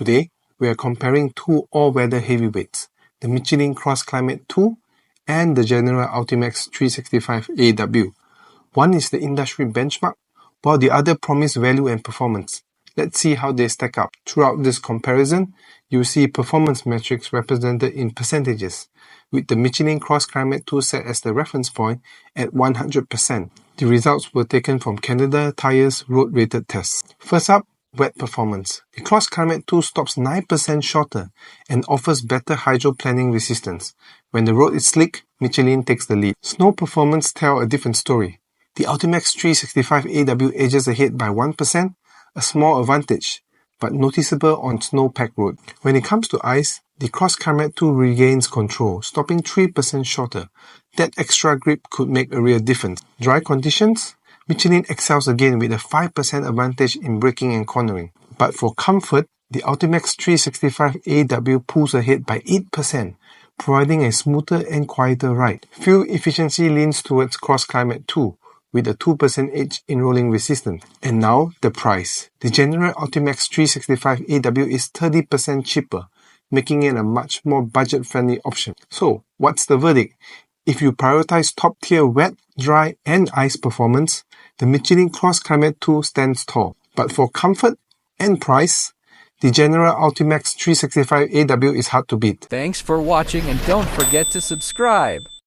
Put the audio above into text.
Today, we are comparing two all-weather heavyweights, the Michelin CrossClimate 2 and the General Altimax 365AW. One is the industry benchmark, while the other promises value and performance. Let's see how they stack up. Throughout this comparison, you see performance metrics represented in percentages, with the Michelin CrossClimate 2 set as the reference point at 100%. The results were taken from Canada Tire's road-rated tests. First up, wet performance. The CrossClimate 2 stops 9% shorter and offers better hydroplaning resistance. When the road is slick, Michelin takes the lead. Snow performance tells a different story. The Altimax 365AW edges ahead by 1%, a small advantage, but noticeable on snow-packed road. When it comes to ice, the CrossClimate 2 regains control, stopping 3% shorter. That extra grip could make a real difference. Dry conditions? Michelin excels again with a 5% advantage in braking and cornering. But for comfort, the Altimax 365AW pulls ahead by 8%, providing a smoother and quieter ride. Fuel efficiency leans towards CrossClimate 2, with a 2% edge in rolling resistance. And now, the price. The General Altimax 365AW is 30% cheaper, making it a much more budget-friendly option. So, what's the verdict? If you prioritize top-tier wet, dry, and ice performance, the Michelin CrossClimate 2 stands tall. But for comfort and price, the General Altimax 365AW is hard to beat. Thanks for watching, and don't forget to subscribe.